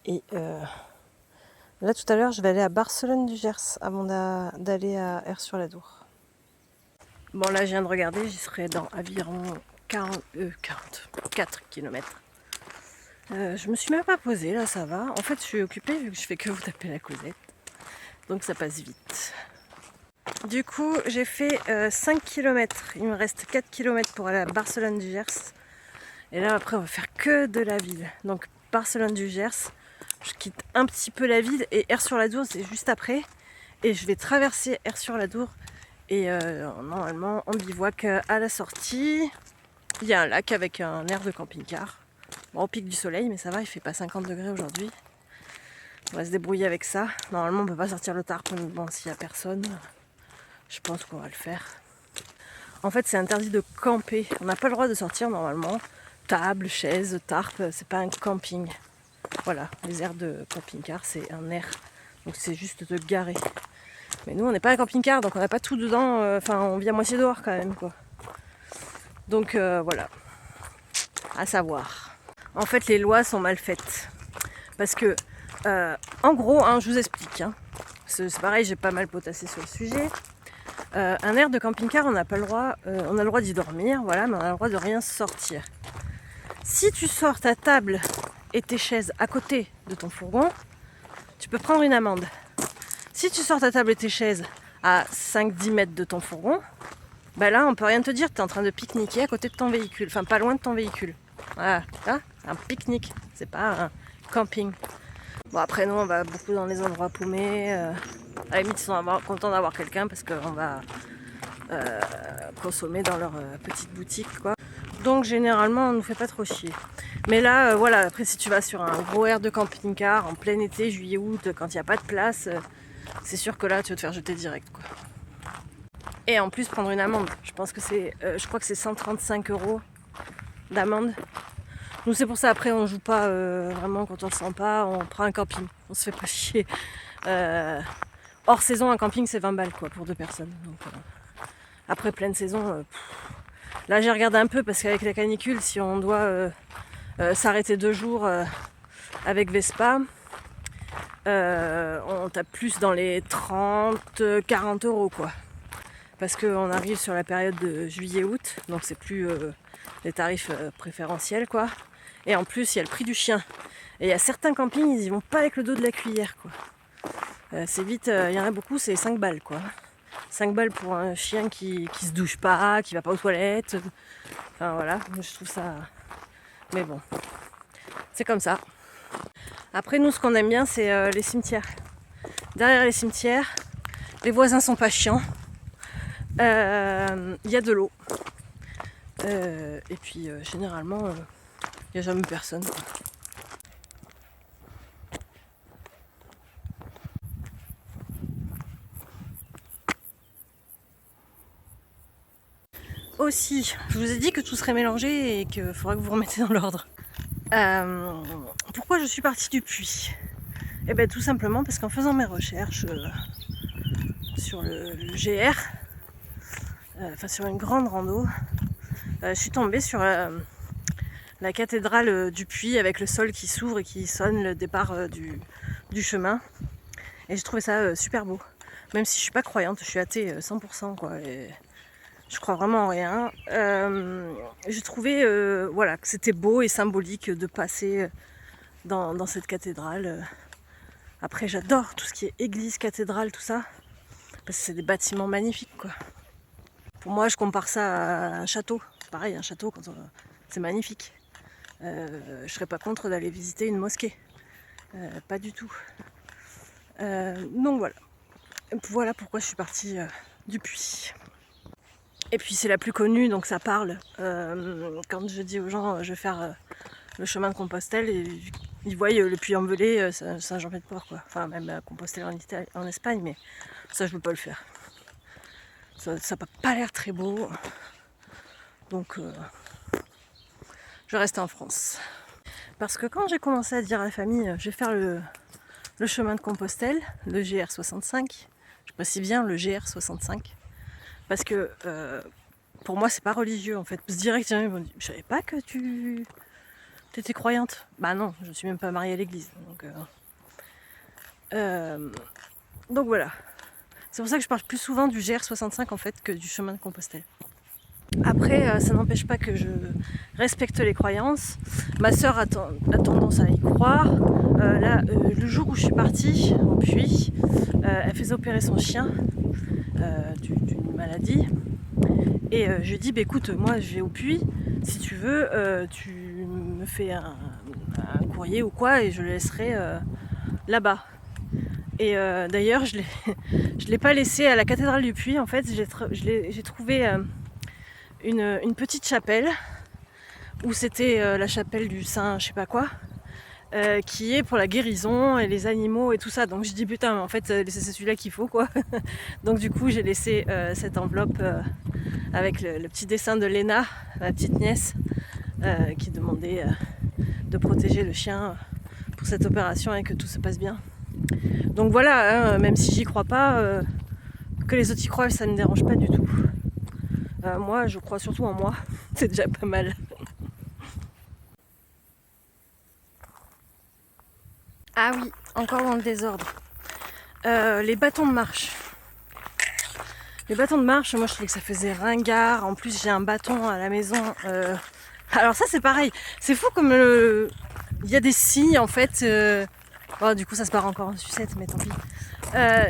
Et là, tout à l'heure, je vais aller à Barcelone du Gers avant d'aller à Aire-sur-la-Dour. Bon, là, je viens de regarder, j'y serai dans environ 44 km. Je me suis même pas posée, là, ça va. En fait, je suis occupée vu que je fais que vous taper la causette. Donc, ça passe vite. Du coup, j'ai fait 5 km. Il me reste 4 km pour aller à Barcelone du Gers. Et là, après, on va faire que de la ville. Donc, Barcelone du Gers. Je quitte un petit peu la ville et Aire-sur-la-Dour, c'est juste après. Et je vais traverser Aire-sur-la-Dour. Et normalement, on bivouac à la sortie. Il y a un lac avec un air de camping-car. Bon, on pique du soleil, mais ça va, il fait pas 50 degrés aujourd'hui. On va se débrouiller avec ça. Normalement, on peut pas sortir le tarp, mais bon, s'il y a personne, je pense qu'on va le faire. En fait, c'est interdit de camper. On n'a pas le droit de sortir normalement. Table, chaise, tarp, c'est pas un camping. Voilà, les aires de camping-car, c'est un air. Donc c'est juste de garer. Mais nous, on n'est pas un camping-car, donc on n'a pas tout dedans. Enfin, on vit à moitié dehors quand même, quoi. Donc voilà, à savoir. En fait, les lois sont mal faites. Parce que, en gros, hein, je vous explique. Hein. C'est pareil, j'ai pas mal potassé sur le sujet. Un aire de camping-car, on n'a pas le droit. On a le droit d'y dormir, voilà, mais on a le droit de rien sortir. Si tu sors ta table et tes chaises à côté de ton fourgon, tu peux prendre une amende. Si tu sors ta table et tes chaises à 5-10 mètres de ton fourgon, bah là on peut rien te dire, tu es en train de pique-niquer à côté de ton véhicule, enfin pas loin de ton véhicule. Voilà, là, un pique-nique, c'est pas un camping. Bon après nous on va beaucoup dans les endroits paumés, à la limite ils sont contents d'avoir quelqu'un parce qu'on va consommer dans leur petite boutique quoi. Donc généralement on nous fait pas trop chier. Mais là voilà, après si tu vas sur un gros air de camping-car en plein été, juillet-août, quand il n'y a pas de place, c'est sûr que là tu vas te faire jeter direct quoi. Et en plus prendre une amende, je pense que c'est, je crois que c'est 135 € d'amende. Nous c'est pour ça après on joue pas vraiment quand on le sent pas, on prend un camping, on se fait pas chier. Hors saison un camping c'est 20 balles quoi pour 2 personnes. Donc, après pleine saison, là j'ai regardé un peu parce qu'avec la canicule si on doit s'arrêter 2 jours avec Vespa, on tape plus dans les 30-40 € quoi. Parce qu'on arrive sur la période de juillet-août, donc c'est plus les tarifs préférentiels quoi. Et en plus il y a le prix du chien. Et il y a certains campings, ils y vont pas avec le dos de la cuillère quoi. C'est vite, il y en a beaucoup, c'est 5 balles quoi. 5 balles pour un chien qui se douche pas, qui va pas aux toilettes. Enfin voilà, je trouve ça... Mais bon, c'est comme ça. Après nous ce qu'on aime bien c'est les cimetières. Derrière les cimetières, les voisins sont pas chiants. Il y a de l'eau. Et puis généralement, il n'y a jamais personne. Aussi, je vous ai dit que tout serait mélangé et qu'il faudra que vous remettez dans l'ordre. Pourquoi je suis partie du puits? Eh bien tout simplement parce qu'en faisant mes recherches sur le GR, enfin sur une grande rando, je suis tombée sur la cathédrale du Puy avec le sol qui s'ouvre et qui sonne le départ du chemin. Et j'ai trouvé ça super beau. Même si je suis pas croyante, je suis athée 100% quoi. Et je crois vraiment en rien. J'ai trouvé voilà, que c'était beau et symbolique de passer dans cette cathédrale. Après, j'adore tout ce qui est église, cathédrale, tout ça, parce que c'est des bâtiments magnifiques, quoi. Pour moi, je compare ça à un château. Pareil, un château, c'est magnifique. Je serais pas contre d'aller visiter une mosquée. Pas du tout. Donc voilà. Voilà pourquoi je suis partie du Puy. Et puis c'est la plus connue, donc ça parle. Quand je dis aux gens, je vais faire le chemin de Compostelle, et ils voient le Puy-en-Velay, Saint-Jean-Pied-de-Port, quoi. Enfin, même Compostelle en Espagne, mais ça, je veux pas le faire. Ça n'a pas l'air très beau. Donc, je reste en France. Parce que quand j'ai commencé à dire à la famille, je vais faire le chemin de Compostelle, le GR65, je précise bien le GR65, parce que pour moi, c'est pas religieux, en fait. Parce que direct, ils m'ont dit, je savais pas que tu étais croyante. Bah non, je suis même pas mariée à l'église. Donc voilà. C'est pour ça que je parle plus souvent du GR65 en fait que du chemin de Compostelle. Après, ça n'empêche pas que je respecte les croyances. Ma sœur a tendance à y croire. Le jour où je suis partie au Puy, elle faisait opérer son chien d'une maladie. Et je lui ai dit, bah, écoute, moi je vais au Puy, si tu veux, tu me fais un courrier ou quoi, et je le laisserai là-bas. Et d'ailleurs, je l'ai pas laissé à la cathédrale du Puy. En fait, j'ai trouvé une petite chapelle où c'était la chapelle du Saint, je sais pas quoi, qui est pour la guérison et les animaux et tout ça. Donc je dis putain, mais en fait, c'est celui-là qu'il faut, quoi. Donc du coup, j'ai laissé cette enveloppe avec le petit dessin de Léna, ma petite nièce, qui demandait de protéger le chien pour cette opération et que tout se passe bien. Donc voilà, hein, même si j'y crois pas, que les autres y croient, ça ne me dérange pas du tout. Moi, je crois surtout en moi, c'est déjà pas mal. Ah oui, encore dans le désordre. Les bâtons de marche. Les bâtons de marche, moi je trouvais que ça faisait ringard. En plus, j'ai un bâton à la maison. Alors ça, c'est pareil. C'est fou comme il y a des signes en fait. Oh, du coup, ça se part encore en sucette, mais tant pis.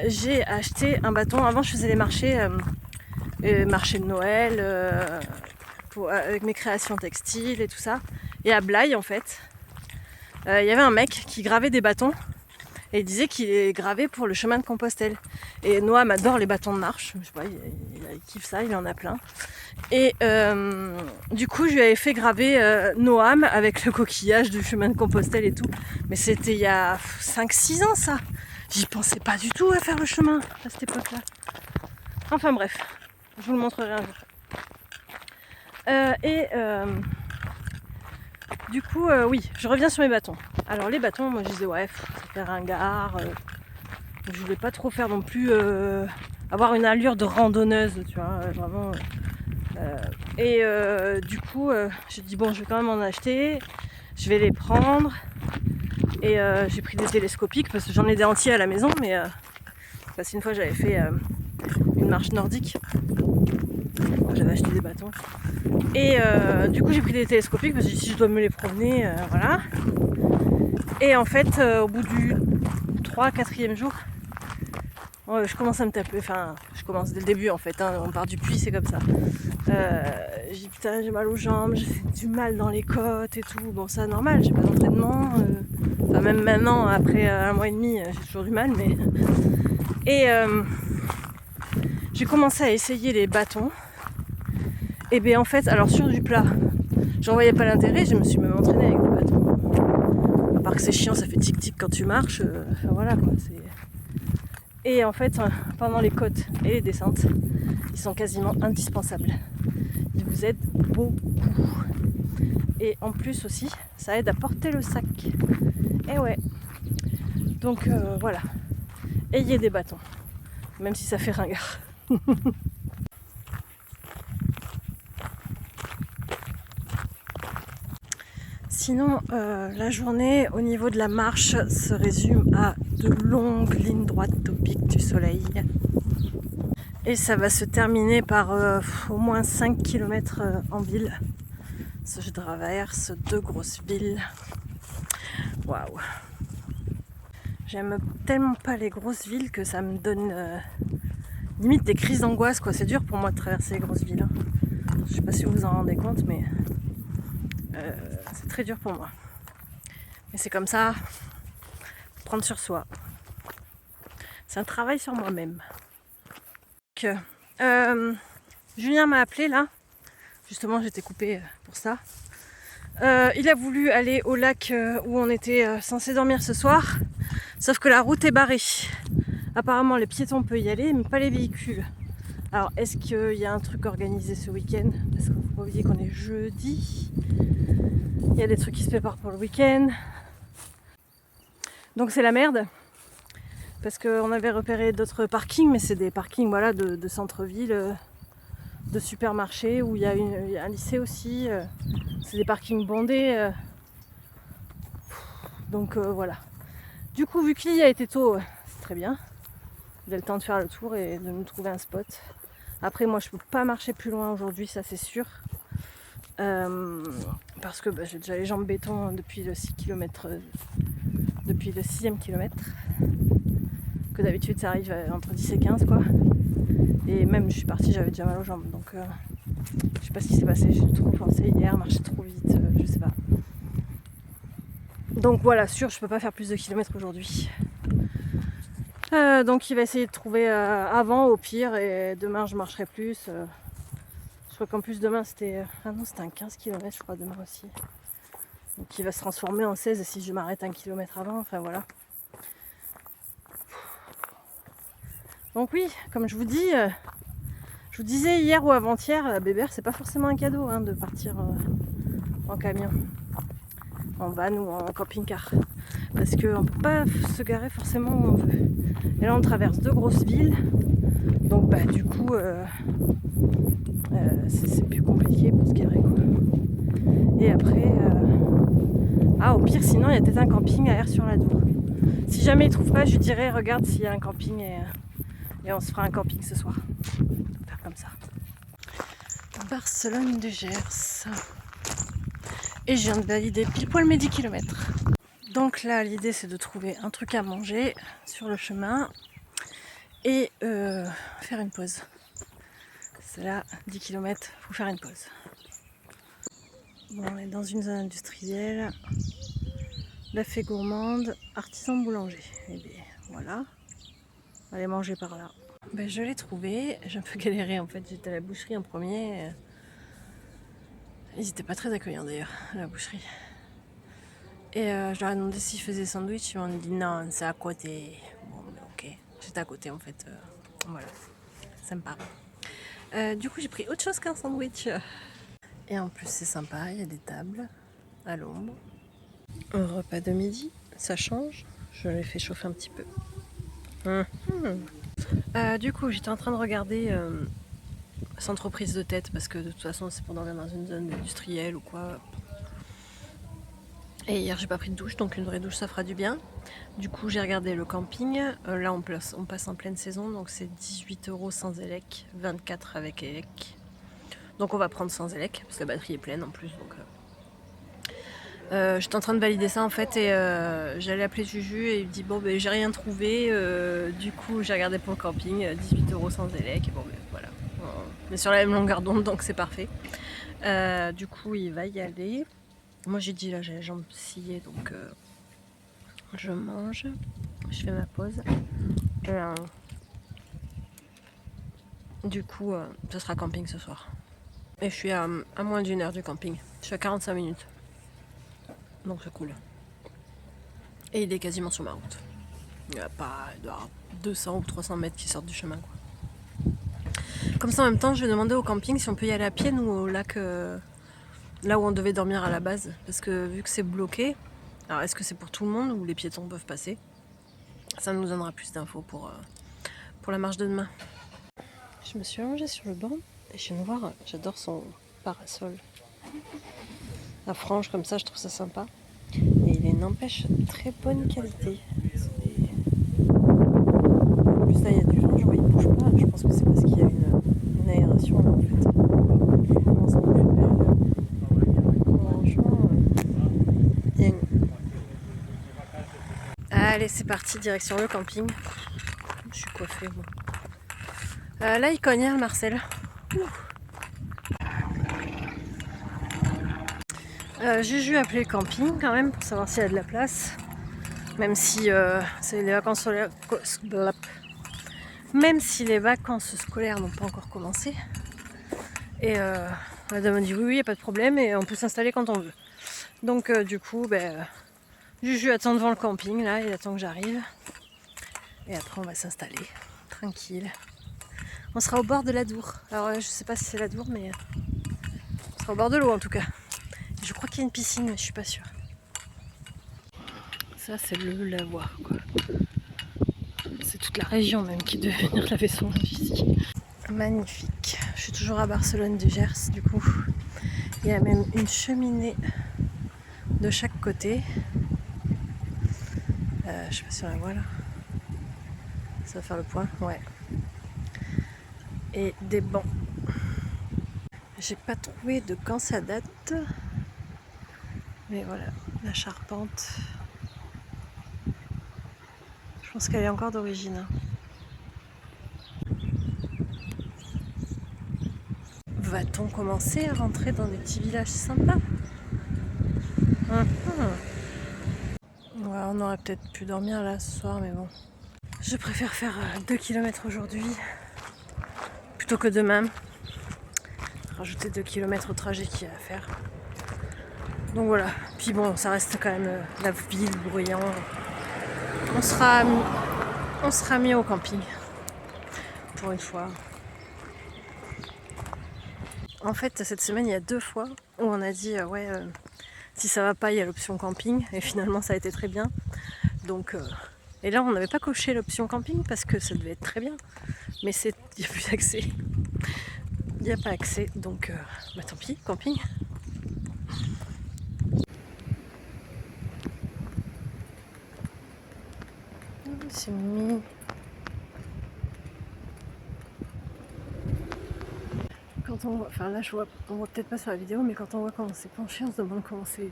J'ai acheté un bâton. Avant, je faisais les marchés de Noël avec mes créations textiles et tout ça. Et à Blaye, en fait, il y avait un mec qui gravait des bâtons et il disait qu'il est gravé pour le chemin de Compostelle. Et Noam adore les bâtons de marche. Je sais pas, il kiffe ça, il en a plein. Et du coup, je lui avais fait graver Noam avec le coquillage du chemin de Compostelle et tout. Mais c'était il y a 5-6 ans, ça. J'y pensais pas du tout à faire le chemin à cette époque-là. Enfin bref, je vous le montrerai un jour. Du coup, oui, je reviens sur mes bâtons. Alors les bâtons, moi je disais ouais, ça fait ringard. Je voulais pas trop faire non plus avoir une allure de randonneuse, tu vois, vraiment. Du coup, j'ai dit bon, je vais quand même en acheter. Je vais les prendre. Et j'ai pris des télescopiques parce que j'en ai des entiers à la maison, mais parce qu'une fois j'avais fait une marche nordique. J'avais acheté des bâtons. Et du coup j'ai pris des télescopiques parce que si je dois me les promener, voilà. Et en fait, au bout du 3-4e jour, je commence à me taper, enfin je commence dès le début en fait, hein, on part du puits, c'est comme ça. J'ai dit putain, j'ai mal aux jambes, j'ai du mal dans les côtes et tout. Bon, ça normal, j'ai pas d'entraînement. Enfin, même maintenant, après 1 mois et demi, j'ai toujours du mal, mais. Et j'ai commencé à essayer les bâtons. Et bien en fait, alors sur du plat, j'en voyais pas l'intérêt, je me suis même entraînée avec des bâtons. À part que c'est chiant, ça fait tic-tic quand tu marches. Enfin voilà quoi. Et en fait, pendant les côtes et les descentes, ils sont quasiment indispensables. Ils vous aident beaucoup. Et en plus aussi, ça aide à porter le sac. Et ouais. Donc voilà. Ayez des bâtons. Même si ça fait ringard. Sinon, la journée au niveau de la marche se résume à de longues lignes droites au pic du soleil. Et ça va se terminer par au moins 5 km en ville. Je traverse 2 grosses villes. Waouh! J'aime tellement pas les grosses villes que ça me donne limite des crises d'angoisse, quoi. C'est dur pour moi de traverser les grosses villes. Hein. Je sais pas si vous vous en rendez compte, mais c'est très dur pour moi. Mais c'est comme ça, prendre sur soi. C'est un travail sur moi-même. Donc, Julien m'a appelé là. Justement, j'étais coupée pour ça. Il a voulu aller au lac où on était censé dormir ce soir. Sauf que la route est barrée. Apparemment, les piétons peuvent y aller, mais pas les véhicules. Alors, est-ce qu'il y a un truc organisé ce week-end? Parce qu'il ne faut pas oublier qu'on est jeudi. Il y a des trucs qui se préparent pour le week-end. Donc c'est la merde. Parce qu'on avait repéré d'autres parkings, mais c'est des parkings voilà, de centre-ville, de supermarché, où il y a un lycée aussi. C'est des parkings bondés. Donc voilà. Du coup, vu qu'il y a été tôt, c'est très bien. Vous avez le temps de faire le tour et de nous trouver un spot. Après, moi, je peux pas marcher plus loin aujourd'hui, ça c'est sûr. Parce que j'ai déjà les jambes béton depuis le 6 km, depuis le 6e kilomètre. Que d'habitude, ça arrive entre 10 et 15, quoi. Et même, je suis partie, j'avais déjà mal aux jambes. Donc, je sais pas ce qui s'est passé. J'ai trop forcé hier, marché trop vite, je sais pas. Donc voilà, sûr, je peux pas faire plus de kilomètres aujourd'hui. Donc il va essayer de trouver avant au pire et demain je marcherai plus. Je crois qu'en plus demain c'était... Ah non, c'était un 15 km je crois demain aussi. Donc il va se transformer en 16 si je m'arrête 1 km avant, enfin voilà. Donc oui, comme je vous dis, je vous disais hier ou avant-hier, Bébert c'est pas forcément un cadeau hein, de partir en camion, en van ou en camping-car. Parce qu'on ne peut pas se garer forcément où on veut. Et là on traverse 2 grosses villes, donc bah du coup c'est plus compliqué pour se garer quoi. Et après, au pire sinon il y a peut-être un camping à Aire-sur-la-Dour. Si jamais il ne trouve pas, je lui dirais regarde s'il y a un camping et on se fera un camping ce soir. On va faire comme ça. Barcelone de Gers. Et je viens de valider pile poil mes 10 km. Donc là, l'idée c'est de trouver un truc à manger sur le chemin et faire une pause. C'est là, 10 km, faut faire une pause. Bon, on est dans une zone industrielle, la fée gourmande, artisan boulanger. Et bien voilà, on va aller manger par là. Ben, je l'ai trouvé, j'ai un peu galéré en fait, j'étais à la boucherie en premier. Ils n'étaient pas très accueillants d'ailleurs, à la boucherie. Et je leur ai demandé s'ils faisaient sandwich, ils m'ont dit non, c'est à côté. Bon, mais ok, j'étais à côté en fait. Voilà, sympa. Du coup, j'ai pris autre chose qu'un sandwich. Et en plus, c'est sympa, il y a des tables à l'ombre. Un repas de midi, ça change. Je l'ai fait chauffer un petit peu. Du coup, j'étais en train de regarder sans trop prise de tête parce que de toute façon, c'est pour dormir dans une zone industrielle ou quoi. Et hier j'ai pas pris de douche, donc une vraie douche ça fera du bien. Du coup j'ai regardé le camping, là on passe en pleine saison, donc c'est 18 € sans élec, 24 avec élec. Donc on va prendre sans élec, parce que la batterie est pleine en plus. Donc j'étais en train de valider ça en fait, et j'allais appeler Juju et il me dit bon ben j'ai rien trouvé, du coup j'ai regardé pour le camping, 18 € sans élec, et bon ben voilà. On est sur la même longueur d'onde donc c'est parfait. Du coup il va y aller. Moi j'ai dit là j'ai les jambes sciées donc je mange, je fais ma pause. Du coup ce sera camping ce soir. Et je suis à moins d'une heure du camping. Je suis à 45 minutes. Donc c'est cool. Et il est quasiment sur ma route. Il y a pas 200 ou 300 mètres qui sortent du chemin quoi. Comme ça en même temps je vais demander au camping si on peut y aller à pied ou au lac. Là où on devait dormir à la base, parce que vu que c'est bloqué, alors est-ce que c'est pour tout le monde ou les piétons peuvent passer? Ça nous donnera plus d'infos pour la marche de demain. Je me suis allongée sur le banc et je viens de voir, j'adore son parasol. La frange comme ça, je trouve ça sympa. Et il est une empêche de très bonne qualité. En plus là il y a du vent, genre il bouge pas, je pense que c'est parce qu'il y aération là en fait. On s'en occupe, franchement, il y a une... Allez, c'est parti, direction le camping. Je suis coiffée moi. Là il cogne le Marcel. Juju a appelé le camping quand même pour savoir s'il y a de la place. Même si c'est les vacances scolaires. Même si les vacances scolaires n'ont pas encore commencé. Et la dame a dit oui, il n'y a pas de problème et on peut s'installer quand on veut. Donc du coup, Juju attend devant le camping, là, il attend que j'arrive. Et après on va s'installer, tranquille. On sera au bord de l'Adour. Alors je sais pas si c'est l'Adour, mais on sera au bord de l'eau en tout cas. Et je crois qu'il y a une piscine, mais je suis pas sûre. Ça c'est le lavoir, quoi. C'est toute la région même qui devait venir laver son linge ici. Magnifique. Je suis toujours à Barcelone du Gers, du coup. Il y a même une cheminée de chaque côté. Je sais pas si on la voit là. Ça va faire le point, ouais. Et des bancs. J'ai pas trouvé de quand ça date. Mais voilà, la charpente. Je pense qu'elle est encore d'origine. Hein. Va-t-on commencer à rentrer dans des petits villages sympas? Ouais, on aurait peut-être pu dormir là ce soir, mais bon. Je préfère faire 2 km aujourd'hui plutôt que demain. Rajouter 2 km au trajet qu'il y a à faire. Donc voilà. Puis bon, ça reste quand même la ville, bruyant. On sera mis au camping. Pour une fois. En fait, cette semaine, il y a 2 fois où on a dit si ça va pas, il y a l'option camping. Et finalement, ça a été très bien. Donc, et là, on n'avait pas coché l'option camping parce que ça devait être très bien. Mais il n'y a plus d'accès. Il n'y a pas accès. Donc, tant pis, camping. C'est mis. Quand on voit, enfin là on voit peut-être pas sur la vidéo, mais quand on voit comment c'est penché, on se demande comment c'est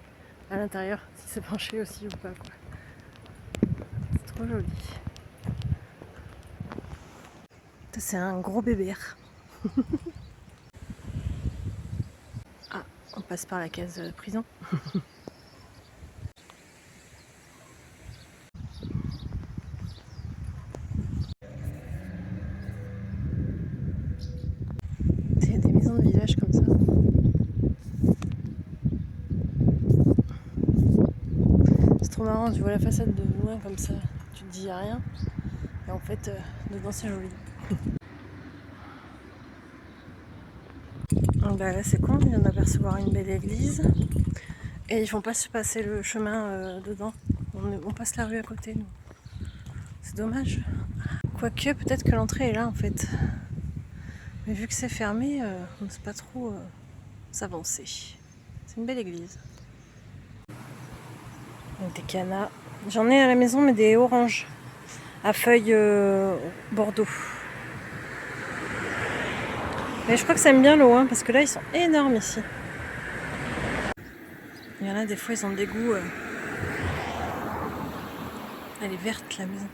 à l'intérieur, si c'est penché aussi ou pas quoi. C'est trop joli. C'est un gros bébert. Ah, on passe par la case prison. C'est des maisons de village comme ça. C'est trop marrant, tu vois la façade de loin comme ça, tu te dis y a rien. Et en fait, dedans c'est joli. Donc là c'est con, on vient d'apercevoir une belle église. Et ils font pas se passer le chemin dedans. On passe la rue à côté, nous. C'est dommage. Quoique, peut-être que l'entrée est là en fait. Mais vu que c'est fermé, on ne sait pas trop s'avancer. C'est une belle église. Donc des canas. J'en ai à la maison, mais des oranges. À feuilles bordeaux. Mais je crois que ça aime bien l'eau, hein, parce que là, ils sont énormes ici. Il y en a des fois, ils ont des goûts. Elle est verte, la maison.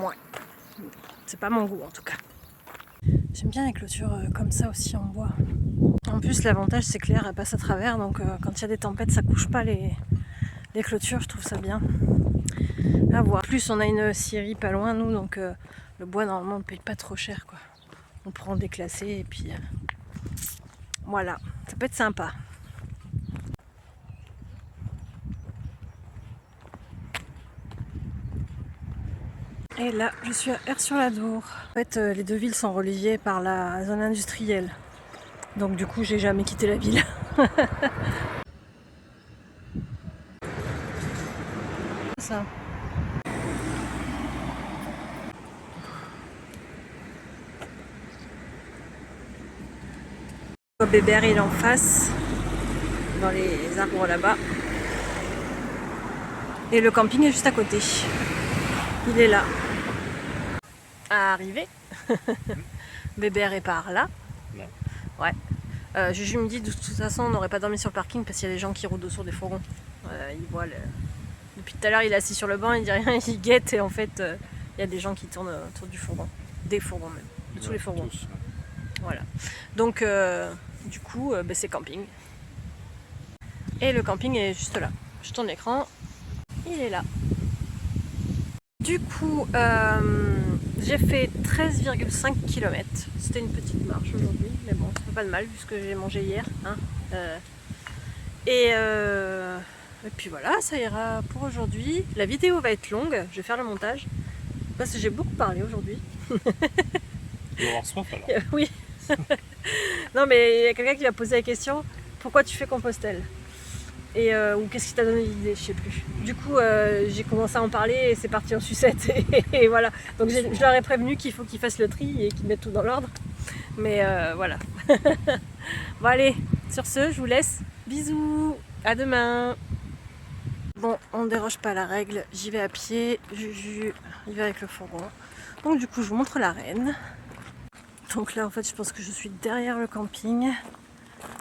Ouais. C'est pas mon goût, en tout cas. J'aime bien les clôtures comme ça aussi en bois. En plus, l'avantage, c'est que l'air elle passe à travers. Donc, quand il y a des tempêtes, ça couche pas les clôtures. Je trouve ça bien. À voir. En plus, on a une scierie pas loin, nous. Donc, le bois, normalement, on ne paye pas trop cher, quoi. On prend déclassé et puis... voilà. Ça peut être sympa. Et là, je suis à Aire-sur-l'Adour. En fait, les 2 villes sont reliées par la zone industrielle. Donc du coup, j'ai jamais quitté la ville. Ça. Le bébert, il est en face, dans les arbres là-bas. Et le camping est juste à côté. Il est là. à arriver. Bébert est par là. Ouais. Ouais. Juju me dit de toute façon on n'aurait pas dormi sur le parking parce qu'il y a des gens qui rôdent autour des fourgons. Il voit depuis tout à l'heure il est assis sur le banc, il dit rien, il guette et en fait il y a des gens qui tournent autour du fourgon. Des fourgons même. De tous les fourgons. Tous, ouais. Voilà. Donc du coup c'est camping. Et le camping est juste là. Je tourne l'écran. Il est là. Du coup, j'ai fait 13,5 km. C'était une petite marche aujourd'hui, mais bon, ça fait pas de mal vu ce que j'ai mangé hier. Hein. Et puis voilà, ça ira pour aujourd'hui. La vidéo va être longue, je vais faire le montage. Parce que j'ai beaucoup parlé aujourd'hui. Il va avoir soif alors. Oui. Non mais il y a quelqu'un qui m'a posé la question, pourquoi tu fais Compostelle ? Et, ou qu'est-ce qui t'a donné l'idée, je sais plus. Du coup, j'ai commencé à en parler et c'est parti en sucette. Et voilà. Donc je leur ai prévenu qu'il faut qu'ils fassent le tri et qu'ils mettent tout dans l'ordre. Mais voilà. Bon allez, sur ce, je vous laisse. Bisous, à demain. Bon, on ne déroge pas à la règle. J'y vais à pied. Juju, il va avec le fourgon. Donc du coup, je vous montre l'arène. Donc là, en fait, je pense que je suis derrière le camping.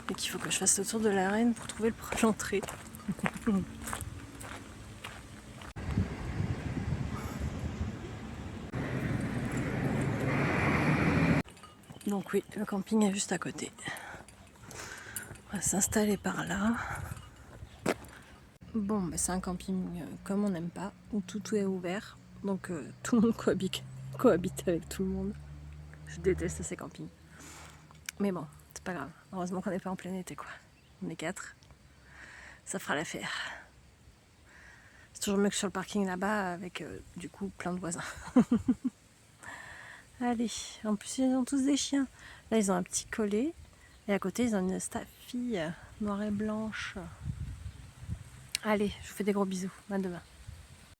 Et qu'il faut que je fasse le tour de l'arène pour trouver l'entrée. Donc oui, le camping est juste à côté. On va s'installer par là. Bon, bah c'est un camping comme on n'aime pas, où tout est ouvert. Donc tout le monde cohabite avec tout le monde. Je déteste ces campings. Mais bon, c'est pas grave. Heureusement qu'on n'est pas en plein été, quoi. On est 4. Ça fera l'affaire. C'est toujours mieux que sur le parking là-bas, avec du coup plein de voisins. Allez, en plus ils ont tous des chiens. Là ils ont un petit collet. Et à côté ils ont une staffie noire et blanche. Allez, je vous fais des gros bisous. À demain.